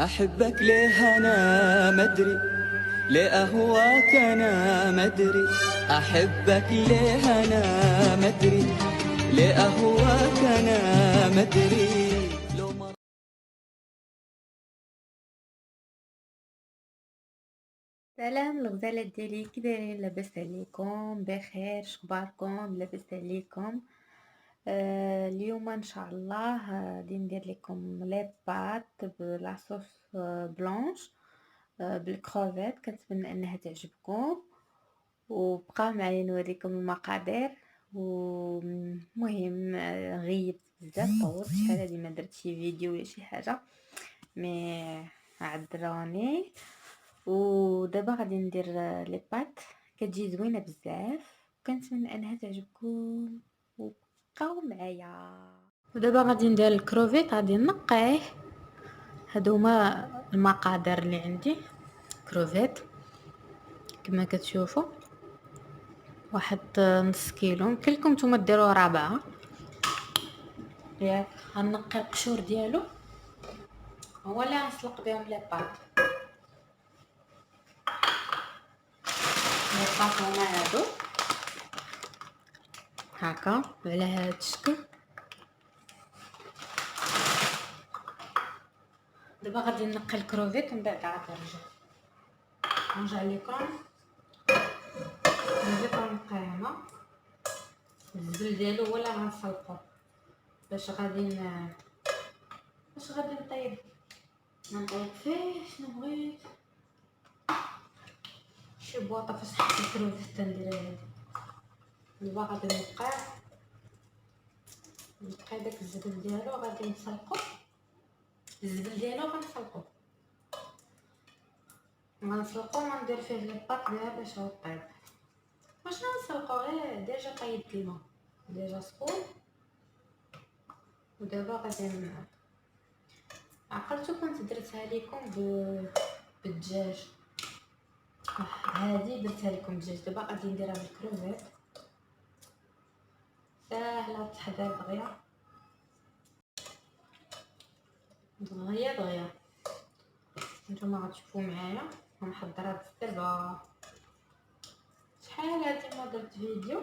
أحبك ليه أنا مدري، ليه أهواك أنا مدري. أحبك ليه أنا مدري، ليه أهواك أنا مدري. لو ما سلام الغزالات ديالي، كي دايرين؟ لاباس عليكم؟ بخير؟ شخباركم؟ لاباس عليكم؟ اليوم ان شاء الله غادي ندير لكم لي بات بلاصوص بلانش بالكروفيت. كنتمنى انها تعجبكم، وبقاو معايا نوريكم المقادير. ومهم غيبت بزاف، طولت شحال هادي ما درت شي فيديو ولا شي حاجه، مي عذروني. ودابا غادي ندير لي بات، كتجي زوينه بزاف، كنتمنى انها تعجبكم وبقاو معايا. ودابا غادي ندير الكروفيت، غادي نقيه. هادو هما المقادير اللي عندي. كروفيت كما كتشوفوا، واحد نص كيلو. يمكن لكم نتوما ديروا ربعة ياك. غنقي القشور ديالو، هو اللي غنسلق بهم لي بات. لي بات هما هادو هكا على هاد الشكل. دابا غادي نقي الكروفيت ومن بعد عاد نرجع لكم. الكروفيت غنقيه هنا، الزبل ديالو هو اللي غنسلقو باش غادي نطيب فيه شنو بغيت. شي بواطه فاش نحط الكروفيت تندير هادي. دابا غادي نقي داك الزبل ديالو، غادي نسلقو. الزبل ديالو غنسلقو وندير فيه لي بات ديالها باش هو طيب. واش غنسلقو غير ديجا طيبت الماء ديجا سخون. ودابا غادي عقلتو كنت درتها لكم بالدجاج، هادي درتها لكم بالدجاج. دابا غادي نديرها بالكروفيت، ساهله التحضير دغيا دغيا دغيا. نتوما غتشوفوا معايا غنحضرها دابا. شحال هادي ما درت فيديو،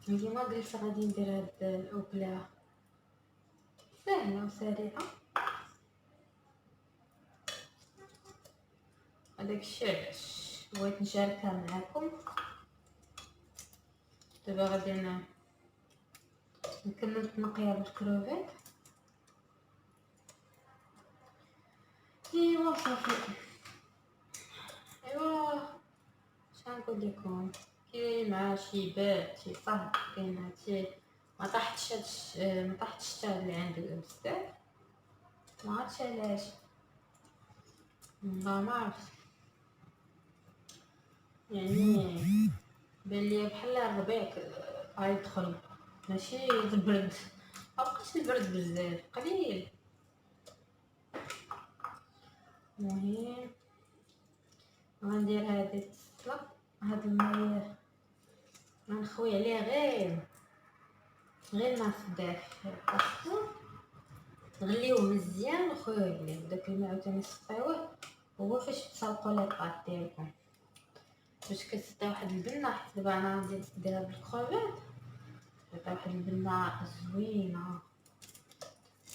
اليوم قلت غادي ندير هاد الاكله سهله وسريعه. هذاك الشيء علاش بغيت نشاركها معكم. دابا غادي نكمل تنقيه بالكروفيت. ايوا صافي. ايوا شنقول لكم، كاين مع شي بارد شي صهد، كاين هادشي ما طاحتش ما طاحتش حتى اللي عندي بزاف. ما عرفتش علاش، ما عرفت يعني. بان ليا بحال الربيع غيدخل، ماشي البرد. مبقاش البرد بزاف، قليل. المهم غندير هادي الطاسه، هاد الماء غنخوي عليه غير ما دافي الطاسه، نغليوه مزيان ونخويوه عليه. داك الماء عاوتاني صفيوه هو فاش تسلقوا لي بات ديالكم، باش كتعطي واحد البنه. حيت دابا انا غادي نديرها بالكروفيت، كتعطي واحد البنه زوينه.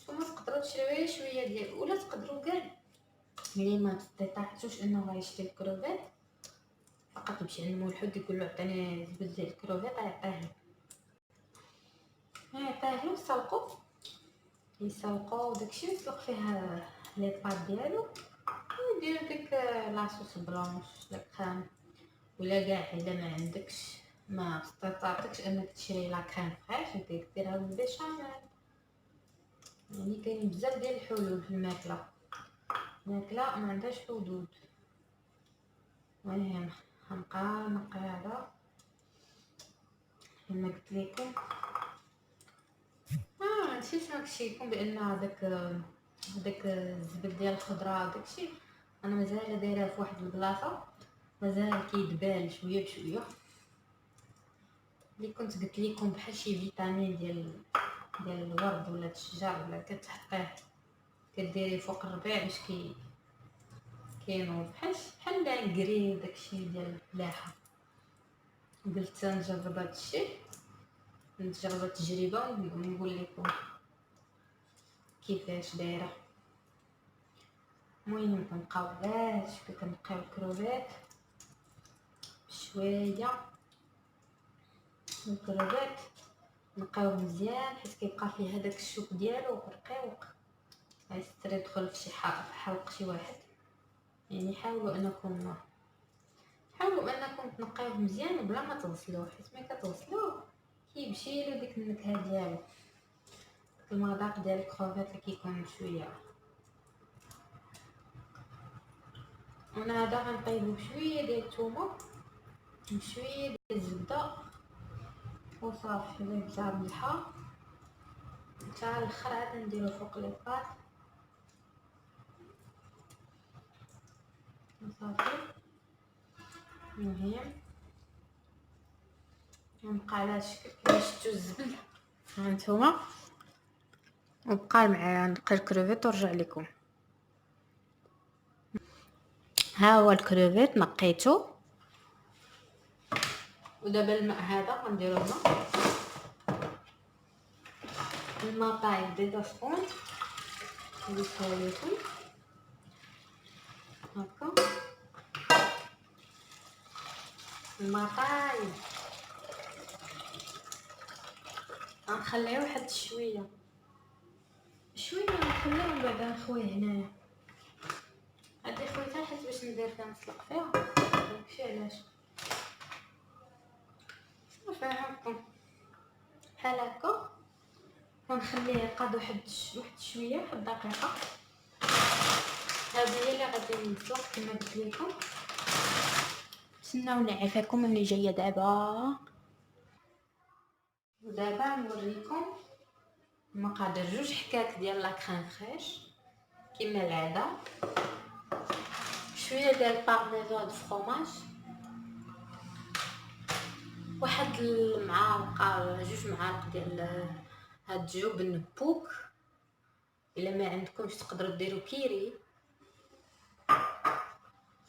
نتوما تقدروا تشريو شويه ديال، ولا تقدروا كاع ملي ما تطيحوش انه غيشتي الكروفيت فقط تمشي عند مول الحد يقول له عطيني زبل ديال الكروفيت، يعطيه له يسلقوا داكشي ويسلق فيها لي بات ديالو. وندير ديك لاصوص بلونش لا كريم، ولا كاع الا ما عندكش ما استطعتكش انك تشري لا كريم فريش ديرها بالبيشاميل. يعني كاين بزاف ديال الحلول في الماكله ما عندهاش حدود. المهم غنبقى نقي هذا كما قلت لكم. نسيت نكشي لكم بان هذاك الزبد ديال الخضره داكشي انا مازال دايره في واحد البلاصه، مازال كيدبال شويه بشويه. اللي كنت قلت لكم بحال شي فيتامين ديال الورد ولا الشجر، ولا كتحطيه كديري فوق الربيع باش كينوض بحال لانكري داكشي ديال الفلاحه. قلت نجرب هادشي، نجرب التجربه ونقول لكم كيفاش دايره. المهم كنبقاو غير كنبقاو الكروفيت بشويه، الكروفيت نقاو مزيان حيت كيبقى فيه هذاك الشوك ديالو رقيق، غيستر يدخل في شي حلق شي واحد. يعني حاولوا انكم تنقيوه مزيان بلا ما تغسلوه، حيت ملي كتغسلوه كيمشي له ديك النكهه ديالو، داك المذاق ديال الكروفيت اللي كيكون شويه. انا هذا غنطيبو بشويه ديال الثومه وشويه ديال الزبده وصافي، نبدا ملحه حتى الاخر عاد نديرو فوق لي باط وصافي. المهم نبقى على الشكل كما شفتو الزبل هانتوما، وبقى معايا نقي الكروفيت ورجع لكم. ها هو الكروفيت نقيتو، ودابا الماء هذا غنديرو هنا، الماء طايب بيضه سخون نديرو لكم هكا. الماء طايب غنخليوه واحد شويه نخليوه من بعد نخويه هنايا. هادي خويتها حيت باش ندير فيها نسلق فيها، داكشي علاش. صافي هاكا بحال هكا ونخليه يقاد واحد شويه، واحد دقيقه. هذه هي اللي غادي نسلق كما قلت لكم. نتسناو نعرفكم اللي جايه دابا. ودابا نوريكم المقادير. 2 حكات ديال لا كريم فريش كما العاده، شويه ديال بارميزان دو فروماج، واحد المعالقه 2 معالق ديال هاد جبن بوك. الا ما عندكمش تقدروا ديروا كيري.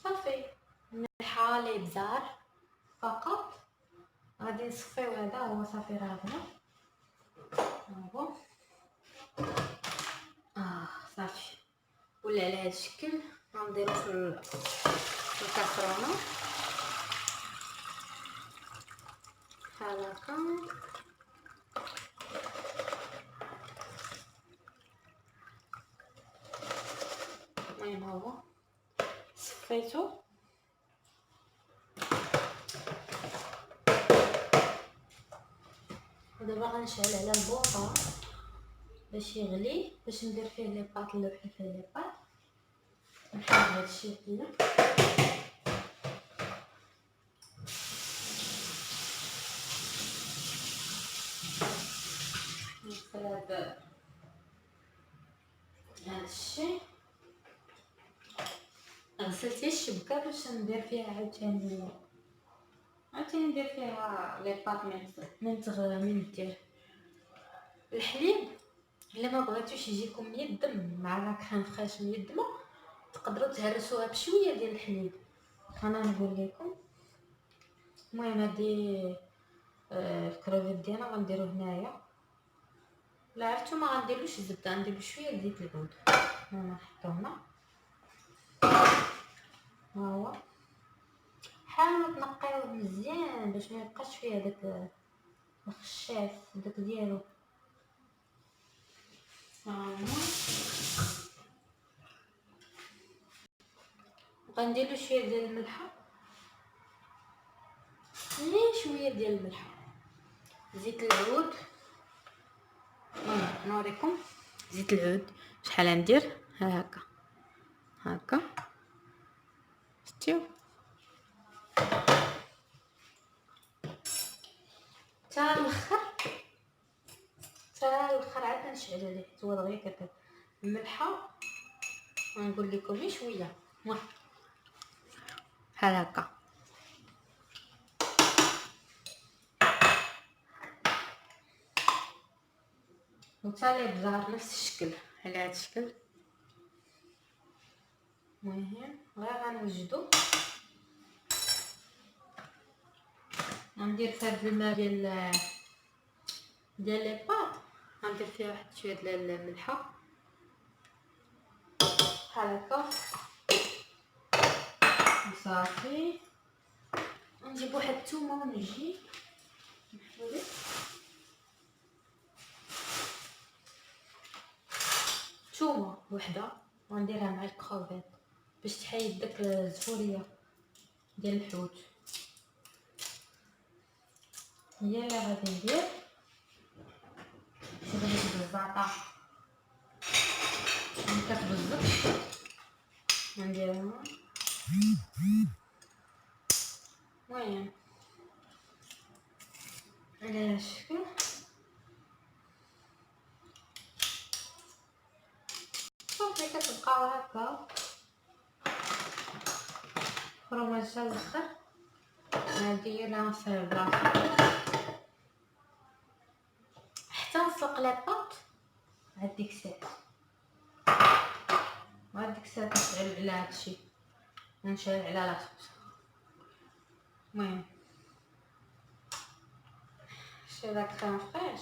صافي ملحه الابزار فقط. غادي نصفيو هذا هو صافي راه هنا هو. صافي ولا على هذا الشكل غنديرو في الكاسرونه بحال هكا. المهم هو صفيتو. ودابا غنشعل على البوطه باش يغلي، باش ندير فيه لي باط نلوح فيه لي باط. نحل هذا الشيء هنا نغسل هذا الشيء. غسلت الشبكه باش ندير فيها عاوتاني ندير فيها لي باط من ندير الحليب. الا ما بغيتوش يجيكم ميدم مع لا كريم فريش ميدمه، تقدروا تهرسوها بشويه ديال الحليب. انا نقول لكم. المهم هادي الكروفيت ديالنا غنديرو هنايا. لا عرفتو ما غنديرلوش الزبده، غنديرلو شويه زيت العود. انا نحطو هنا. ها هو حاولوا تنقيوه مزيان باش ما يبقاش فيه داك الخشاف داك ديالو. غنديرلو شويه ديال الملحه، شويه ديال الملحه، زيت العود. نوريكم زيت العود شحال ندير. ها هكا شتيو حتى الاخر عاد نشعل عليه حيت هو دغيا كتب الملحه. ونقول لكم غير شويه بحال هكا. وتا لي بزار نفس الشكل على هذا الشكل. المهم غير غنوجدو. غندير فهاد الماء ديال لي باط، غندير فيها واحد شويه ديال الملحه بحال هكا وصافي. نجيب واحد الثومه ونجي نحولي ثومه وحده ونديرها مع الكروفيت باش تحيد داك الزفوريه ديال الحوت. هي اللي غادي ندير شويه الزعتر اللي كتبزق ونديرها. المهم على هذا الشكل صافي كتبقاو هكا فرماج حتى الاخر. هادي لا نصايب بلاصتو حتى نسلق لي باط. هاد ديك الساعه نشعل على هادشي ونشعل على لاصوص. المهم شتي داك كان فريش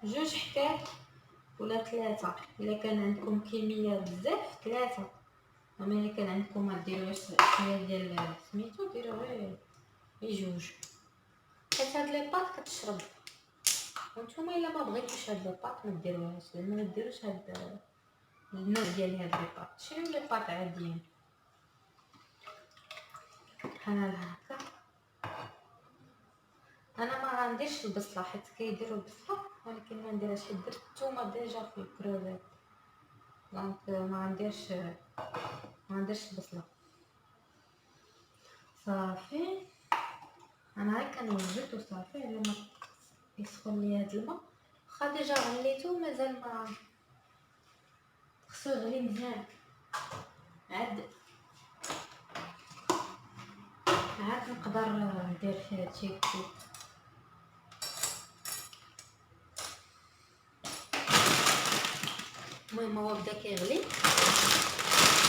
جوج حكات ولا 3 الا كان عندكم كميه بزاف 3. اما الا كان عندكم ما ديروش شويه ديال سميتو ديروا غير جوج حيت هاد لي باط كتشرب. وانتم الا ما بغيتوش هاد لي باط ما ديروهاش لان ما ديروش هاد النوع ديال هاد لي باط. شريو لي باط عاديين بحال هكا. انا ما غنديرش البصله حيت كيديروا البصله ولكن ما نديرهاش حيت درت الثومه ديجا في الكروفيت دونك ما غنديرش البصله. صافي انا غير كنوجد وصافي. على ما يسخن لي هاد الماء واخا ديجا غليتو مازال ما خصو يغلي مزيان عاد نقدر ندير فيه هادشي كله. المهم هو بدا كيغلي.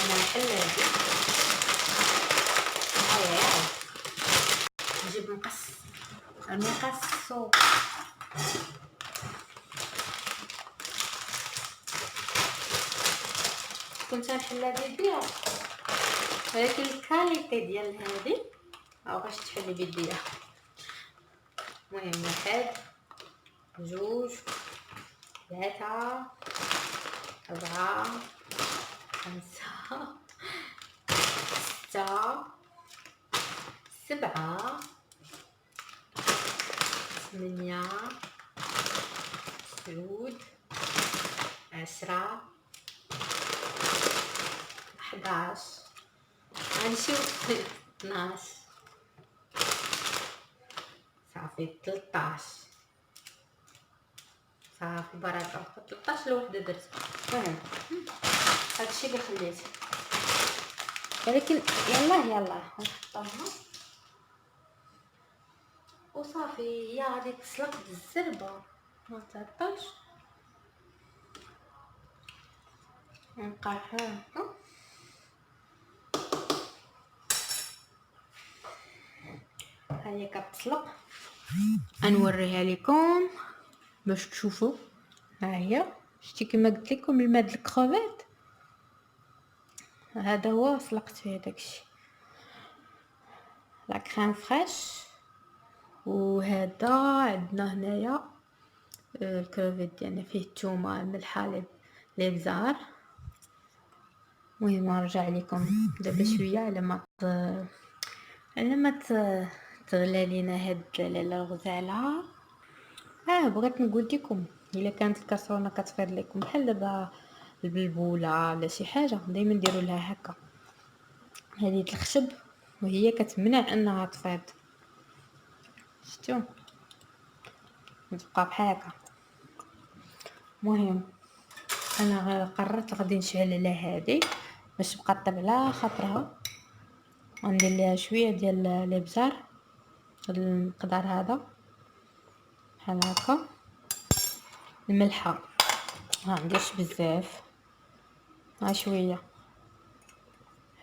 انا نحل هادي هاي نجيب مقص السوق كنت نحل هادي بيديا ولكن الكاليتي ديال هادي او باش تحلي بيديا. المهم 1 2 3 4 5 6 7 8 9 10 11 غنشوف 12 صافي 13 صافي بركه 13 لوحده درت. المهم هادشي اللي خليت ولكن يلا نحطوها وصافي. هي غادي تسلق بالزربه ما تعطلش. نبقى هكا هي كتسلق. نوريها لكم باش تشوفوا. ها هي شتي كما قلت لكم الماء د الكروفيت هذا هو سلقت فيه داكشي لا كريم فريش. وهذا عندنا هنايا الكروفيت ديالنا فيه الثومه الملحه لي بزار. المهم نرجع لكم دابا شويه على ما تغلى لينا هاد الغزاله. بغيت نقول لكم الا كانت الكاسرونه كتفيض لكم بحال دابا البلبوله ولا شي حاجه دائما نديروا لها هكا هذه الخشب وهي كتمنع انها تفيض. شفتوا تبقى بحال هكا. المهم انا قررت غادي نشعل على هذه باش تبقى طيب على خاطرها. غندير ليها شويه ديال الابزار المقدار هذا بحال هكا الملحه ما نديرش بزاف، ها شويه،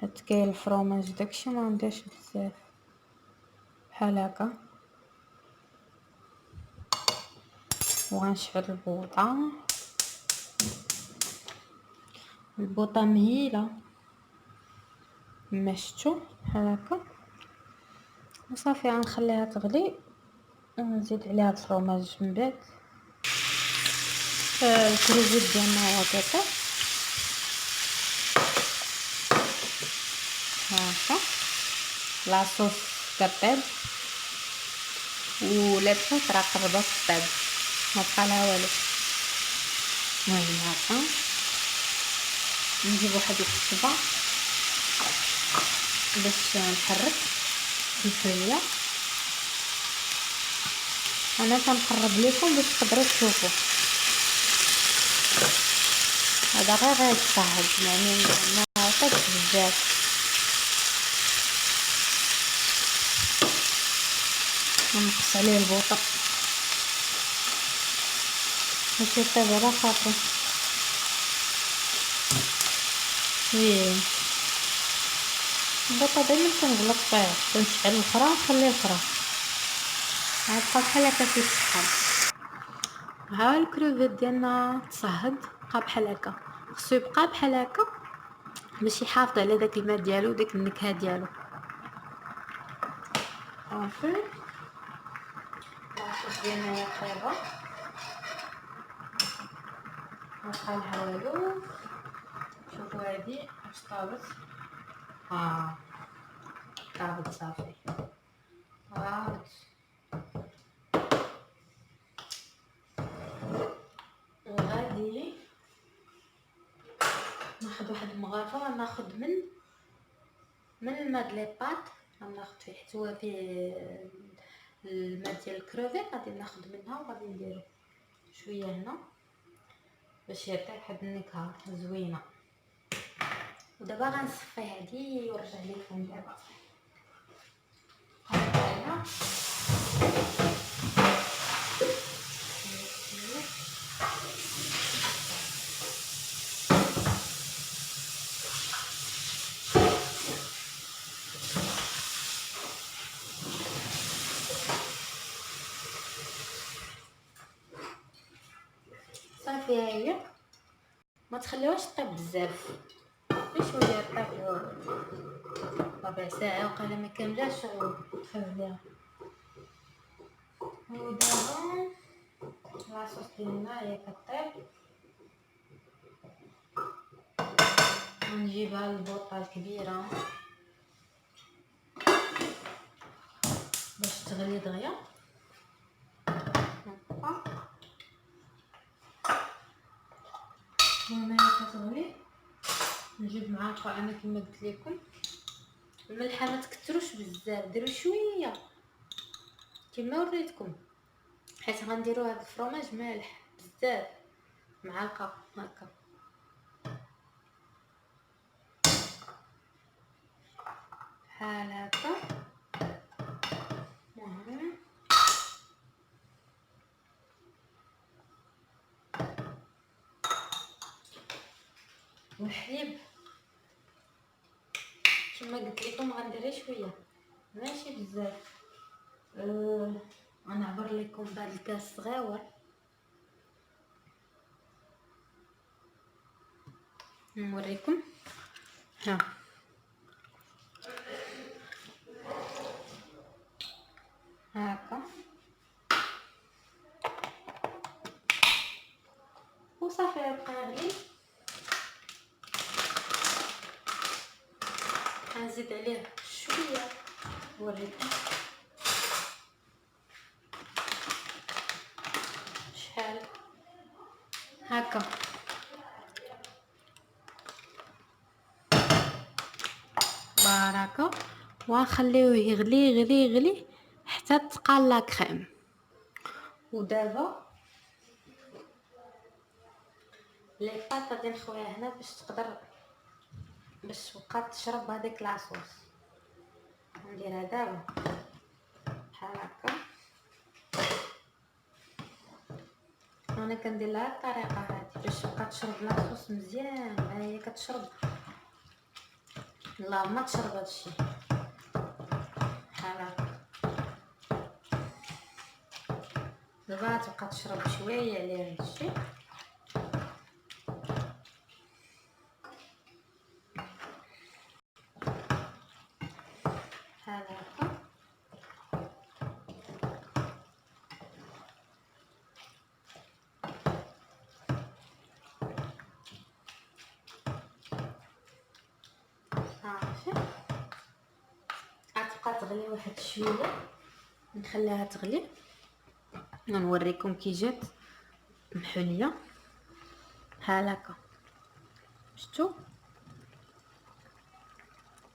حيت كاين الفرomاج داكشي ما نديرش بزاف بحال هكا. وغنشعل البوطه مهيله كما شفتوا بحال هكا، وصافي غنخليها تغلي ونزيد عليها الفرomاج من بعد. الكروفيت ديالنا هكاك هكا، لاصوص كطيب ولابسه راه قربت طيب، ما بقى لها والو. المهم هكا نجيب واحد الخشبه باش نحرك بشويه. انا كنقرب لكم باش تقدروا تشوفوا، هذا غير يتصاعد يعني ما عطاتش بزاف. نقص عليه البوطه باش يطيب على خاطرو زوين. البوطه دايما كنغلط فيها، كنشعل الاخرى ونخلي الاخرى غتبقى بحال هكا كتسحب. ها الكروفيت ديالنا تصهد بقى بحال هكا، خصو يبقى بحال هكا باش يحافظ على داك الماء ديالو وداك النكهه ديالو. صافي لاصوص ديالنا طيبه، مبقى لها والو. شوفوا هادي واش طابت، طابت صافي طابت. وغادي ناخذ واحد المغرفه، غناخذ من الماء د لي بات، غناخذ فيه حيت هو فيه الماء ديال الكروفيت، غادي ناخذ منها وغادي نديرو شويه هنا باش يعطي واحد النكهه زوينه. ودابا غنصفي هادي ونرجع لكم دابا. هنا صافي، ها هي ما تخليوهاش طيب بزاف، غير شويه طيب ربع ساعه وقيلا ما كاملاش وتخليها. ودابا لاصوص ديالنا هي كطيب، غنجيبها للبوطه الكبيره باش تغلي دغيا. هنا كتغلي نجيب معلقه انا كما قلت لكم. الملحه ما تكثروش بزاف، ديروا شويه كما وريتكم، حيت غنديروا هذا الفرomاج مالح بزاف. معلقه هكا بحال هكا. والحليب كما قلت لكم غندير شويه ماشي بزاف. غنعبر لكم بهذا الكاس صغيور نوريكم. ها هكا وصافي يبقى يغلي. غنزيد عليه شويه نوريكم شحال هكا. بركه. ونخليوه يغلي يغلي يغلي حتى تقال لا كريم. ودابا لي بات غادي نخويها هنا باش تقدر باش تبقى تشرب هذيك لاصوص. نديرها دابا بحال هكا انا كندير لها الطريقه هذه باش تبقى تشرب لاصوص مزيان. هي كتشرب، لا ما تشرب هادشي بحال هكا. دابا تبقى تشرب شويه على هادشي. بحال هكا. صافي غتبقى تغلي واحد شويه، نخليها تغلي ونوريكم كي جات محليه بحال هكا. شفتوا؟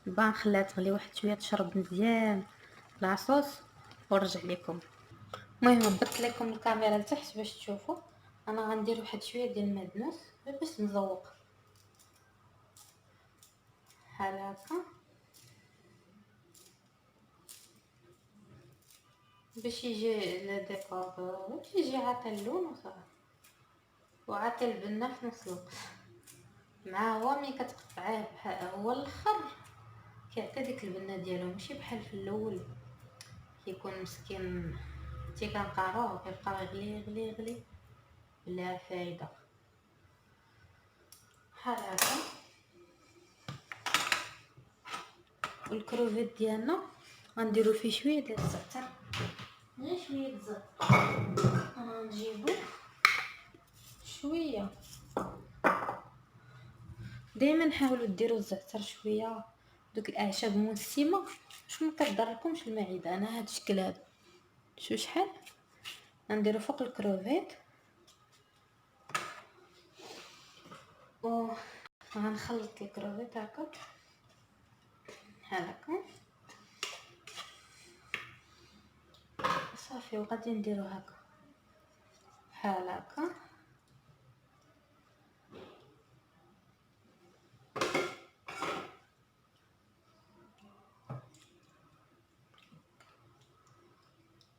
دابا نخليها تغلي واحد شويه تشرب مزيان لاصوص ونرجع لكم. المهم هبطت لكم الكاميرا لتحت باش تشوفوا. انا غندير واحد شويه ديال المعدنوس باش نزوق بحال هكا، باش يجي لا ديكور، باش يجي عطي اللون وصافي، وعطي البنه في نفس الوقت. مع هو ملي كتقطعيه بحال هو الاخر كيعطي ديك البنه ديالو، ماشي بحال في الاول كيكون مسكين تي كنقاروه كيبقى يغلي يغلي يغلي بلا فايده بحال هكا. والكروفيت ديالنا غنديرو فيه شويه ديال الزعتر، غير شويه الزعتر. غنجيبو شويه، دائما حاولوا ديروا الزعتر شويه، دوك الاعشاب مسمه باش ما كضركمش المعده. انا هاد الشكل هذا شو شحال غنديرو فوق الكروفيت، و غنخلط الكروفيت هكا بحال هكا صافي. وغادي نديرو هكا بحال هكا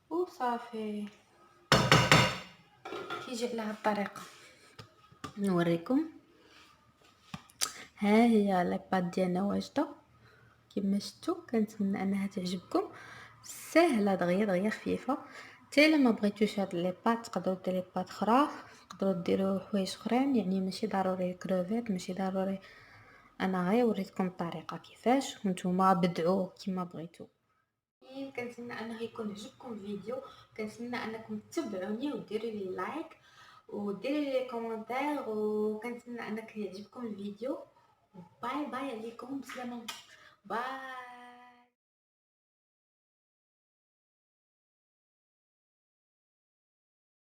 وصافي. كيجي على هاد الطريقه نوريكم. ها هي لاباط ديالنا واجده كما شفتوا. كنتمنى انها تعجبكم، سهله دغيا دغيا خفيفه. حتى الا ما بغيتوش هاد لاباط تقدروا ديروا لاباط اخرى، تقدروا ديروا حوايج اخرين، يعني ماشي ضروري كروفيت، ماشي ضروري. انا غير وريتكم الطريقه كيفاش وانتم بدعوا كما بغيتوا. كنتمنى انه يكون عجبكم الفيديو، كنتمنى انكم تتبعوني وديروا لي لايك وديروا لي كومونتير، وكنتمنى انك يعجبكم الفيديو. باي باي عليكم، بسلامه، باي.